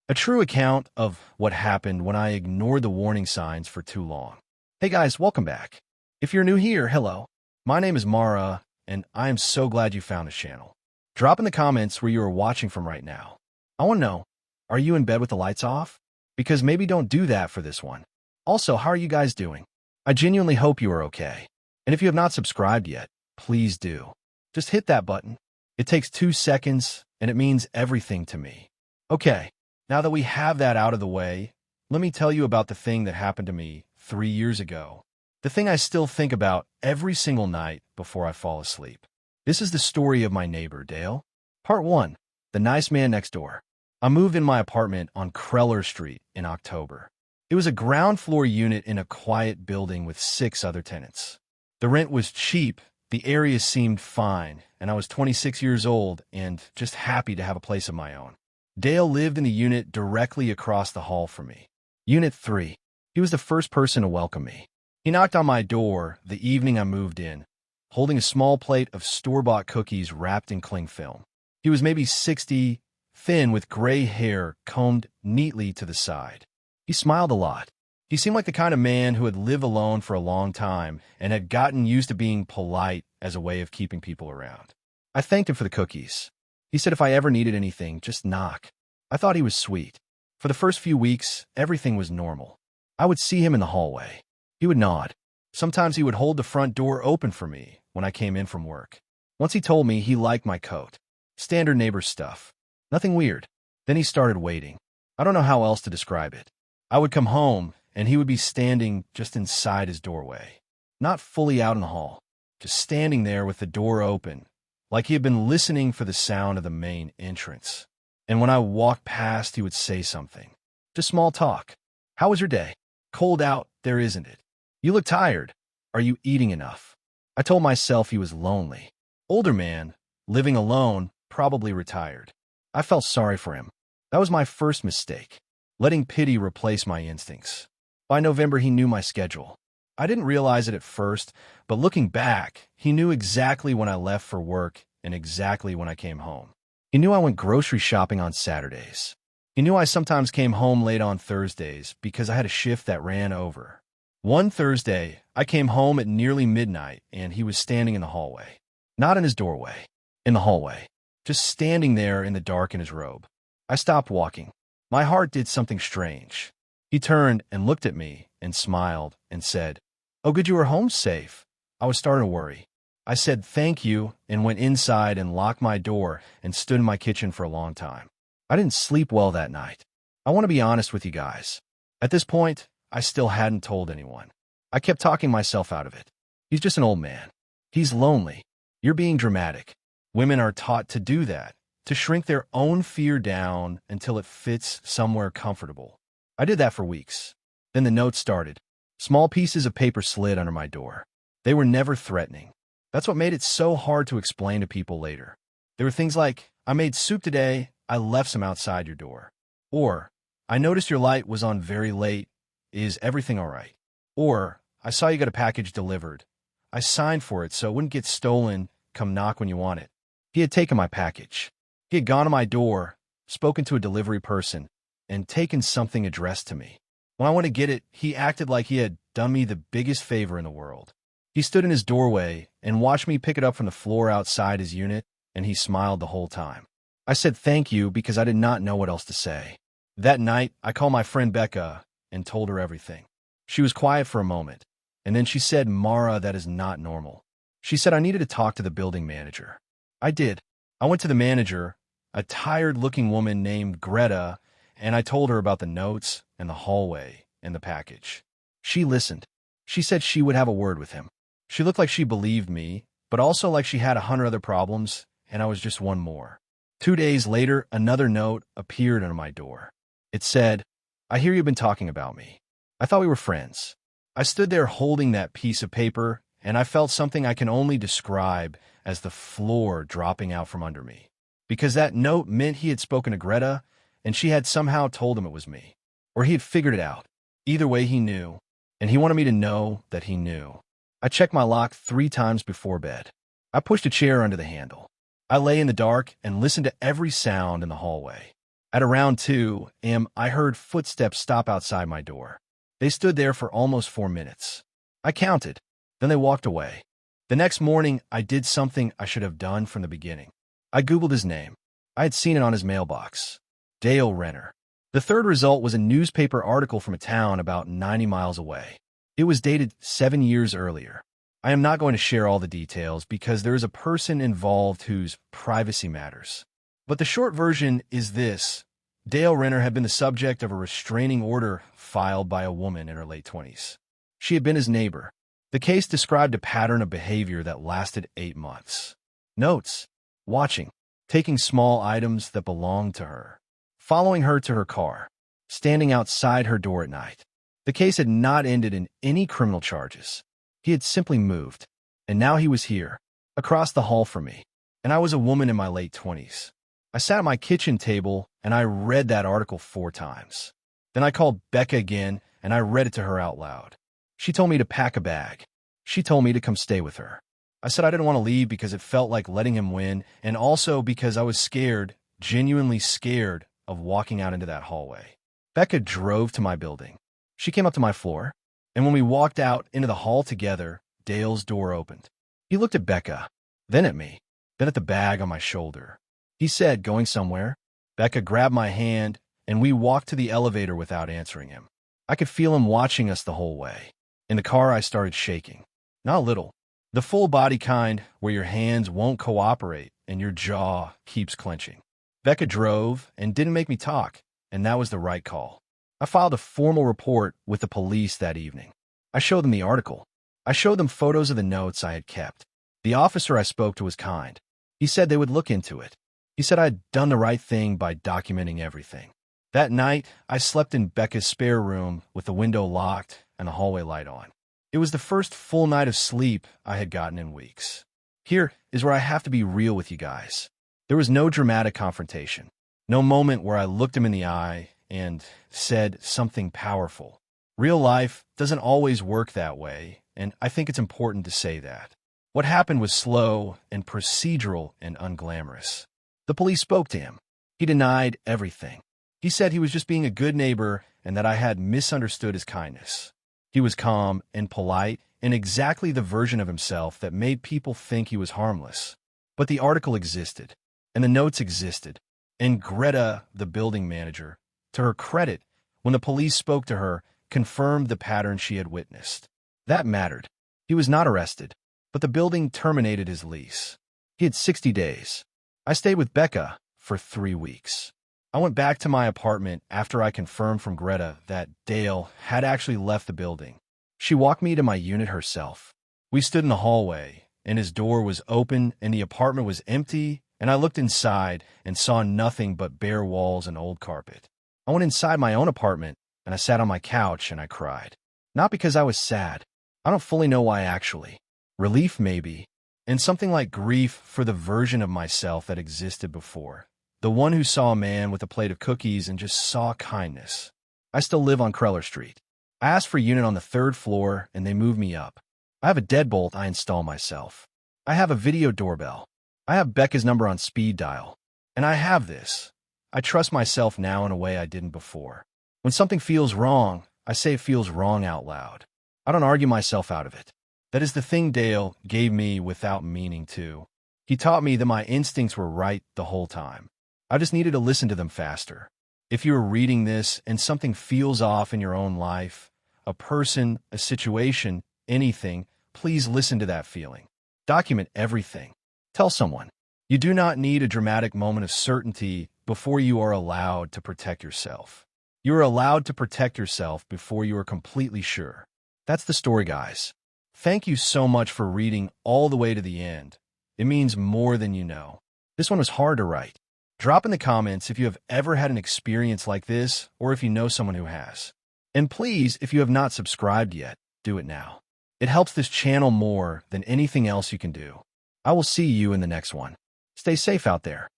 A true account of what happened when I ignored the warning signs for too long. Hey guys, welcome back. If you're new here, hello. My name is Mara, and I am so glad you found this channel. Drop in the comments where you are watching from right now. I want to know, are you in bed with the lights off? Because maybe don't do that for this one. Also, how are you guys doing? I genuinely hope you are okay. And if you have not subscribed yet, please do. Just hit that button. It takes 2 seconds, and it means everything to me. Okay. Now that we have that out of the way, let me tell you about the thing that happened to me 3 years ago. The thing I still think about every single night before I fall asleep. This is the story of my neighbor, Dale. Part 1. The nice man next door. I moved in my apartment on Kreller Street in October. It was a ground floor unit in a quiet building with 6 other tenants. The rent was cheap, the area seemed fine, and I was 26 years old and just happy to have a place of my own. Dale lived in the unit directly across the hall from me. Unit 3. He was the first person to welcome me. He knocked on my door the evening I moved in, holding a small plate of store-bought cookies wrapped in cling film. He was maybe 60, thin with gray hair combed neatly to the side. He smiled a lot. He seemed like the kind of man who had lived alone for a long time and had gotten used to being polite as a way of keeping people around. I thanked him for the cookies. He said if I ever needed anything, just knock. I thought he was sweet. For the first few weeks, everything was normal. I would see him in the hallway. He would nod. Sometimes he would hold the front door open for me when I came in from work. Once he told me he liked my coat. Standard neighbor stuff. Nothing weird. Then he started waiting. I don't know how else to describe it. I would come home, and he would be standing just inside his doorway. Not fully out in the hall. Just standing there with the door open, like he had been listening for the sound of the main entrance. And when I walked past, he would say something. Just small talk. How was your day? Cold out, there isn't it? You look tired. Are you eating enough? I told myself he was lonely. Older man, living alone, probably retired. I felt sorry for him. That was my first mistake, letting pity replace my instincts. By November, he knew my schedule. I didn't realize it at first, but looking back, he knew exactly when I left for work and exactly when I came home. He knew I went grocery shopping on Saturdays. He knew I sometimes came home late on Thursdays because I had a shift that ran over. One Thursday, I came home at nearly midnight and he was standing in the hallway. Not in his doorway, in the hallway, just standing there in the dark in his robe. I stopped walking. My heart did something strange. He turned and looked at me and smiled and said, "Oh, good you were home safe." I was starting to worry. I said thank you and went inside and locked my door and stood in my kitchen for a long time. I didn't sleep well that night. I want to be honest with you guys. At this point, I still hadn't told anyone. I kept talking myself out of it. He's just an old man. He's lonely. You're being dramatic. Women are taught to do that, to shrink their own fear down until it fits somewhere comfortable. I did that for weeks. Then the notes started. Small pieces of paper slid under my door. They were never threatening. That's what made it so hard to explain to people later. There were things like, "I made soup today, I left some outside your door." Or, "I noticed your light was on very late. Is everything all right?" Or, "I saw you got a package delivered. I signed for it so it wouldn't get stolen. Come knock when you want it." He had taken my package. He had gone to my door, spoken to a delivery person, and taken something addressed to me. When I went to get it, he acted like he had done me the biggest favor in the world. He stood in his doorway and watched me pick it up from the floor outside his unit, and he smiled the whole time. I said thank you because I did not know what else to say. That night, I called my friend Becca and told her everything. She was quiet for a moment, and then she said, "Mara, that is not normal." She said I needed to talk to the building manager. I did. I went to the manager, a tired-looking woman named Greta, and I told her about the notes and the hallway and the package. She listened. She said she would have a word with him. She looked like she believed me, but also like she had 100 other problems, and I was just one more. 2 days later, another note appeared under my door. It said, "I hear you've been talking about me. I thought we were friends." I stood there holding that piece of paper, and I felt something I can only describe as the floor dropping out from under me. Because that note meant he had spoken to Greta, and she had somehow told him it was me. Or he had figured it out. Either way, he knew, and he wanted me to know that he knew. I checked my lock 3 times before bed. I pushed a chair under the handle. I lay in the dark and listened to every sound in the hallway. At around 2 a.m., I heard footsteps stop outside my door. They stood there for almost 4 minutes. I counted. Then they walked away. The next morning, I did something I should have done from the beginning. I Googled his name. I had seen it on his mailbox. Dale Renner. The third result was a newspaper article from a town about 90 miles away. It was dated 7 years earlier. I am not going to share all the details because there is a person involved whose privacy matters. But the short version is this. Dale Renner had been the subject of a restraining order filed by a woman in her late 20s. She had been his neighbor. The case described a pattern of behavior that lasted 8 months. Notes. Watching. Taking small items that belonged to her. Following her to her car. Standing outside her door at night. The case had not ended in any criminal charges. He had simply moved. And now he was here, across the hall from me. And I was a woman in my late 20s. I sat at my kitchen table and I read that article 4 times. Then I called Becca again and I read it to her out loud. She told me to pack a bag. She told me to come stay with her. I said I didn't want to leave because it felt like letting him win, and also because I was scared, genuinely scared, of walking out into that hallway. Becca drove to my building. She came up to my floor, and when we walked out into the hall together, Dale's door opened. He looked at Becca, then at me, then at the bag on my shoulder. He said, "Going somewhere?" Becca grabbed my hand, and we walked to the elevator without answering him. I could feel him watching us the whole way. In the car, I started shaking. Not a little. The full body kind where your hands won't cooperate and your jaw keeps clenching. Becca drove and didn't make me talk, and that was the right call. I filed a formal report with the police that evening. I showed them the article. I showed them photos of the notes I had kept. The officer I spoke to was kind. He said they would look into it. He said I had done the right thing by documenting everything. That night, I slept in Becca's spare room with the window locked and the hallway light on. It was the first full night of sleep I had gotten in weeks. Here is where I have to be real with you guys. There was no dramatic confrontation, no moment where I looked him in the eye and said something powerful. Real life doesn't always work that way, and I think it's important to say that. What happened was slow and procedural and unglamorous. The police spoke to him. He denied everything. He said he was just being a good neighbor and that I had misunderstood his kindness. He was calm and polite and exactly the version of himself that made people think he was harmless. But the article existed, and the notes existed, and Greta, the building manager, to her credit, when the police spoke to her, confirmed the pattern she had witnessed. That mattered. He was not arrested, but the building terminated his lease. He had 60 days. I stayed with Becca for 3 weeks. I went back to my apartment after I confirmed from Greta that Dale had actually left the building. She walked me to my unit herself. We stood in the hallway, and his door was open and the apartment was empty, and I looked inside and saw nothing but bare walls and old carpet. I went inside my own apartment, and I sat on my couch and I cried. Not because I was sad. I don't fully know why actually. Relief maybe, and something like grief for the version of myself that existed before. The one who saw a man with a plate of cookies and just saw kindness. I still live on Kreller Street. I asked for a unit on the 3rd floor, and they moved me up. I have a deadbolt I install myself. I have a video doorbell. I have Becca's number on speed dial. And I have this. I trust myself now in a way I didn't before. When something feels wrong, I say it feels wrong out loud. I don't argue myself out of it. That is the thing Dale gave me without meaning to. He taught me that my instincts were right the whole time. I just needed to listen to them faster. If you are reading this and something feels off in your own life, a person, a situation, anything, please listen to that feeling. Document everything. Tell someone. You do not need a dramatic moment of certainty before you are allowed to protect yourself. You are allowed to protect yourself before you are completely sure. That's the story, guys. Thank you so much for reading all the way to the end. It means more than you know. This one was hard to write. Drop in the comments if you have ever had an experience like this or if you know someone who has. And please, if you have not subscribed yet, do it now. It helps this channel more than anything else you can do. I will see you in the next one. Stay safe out there.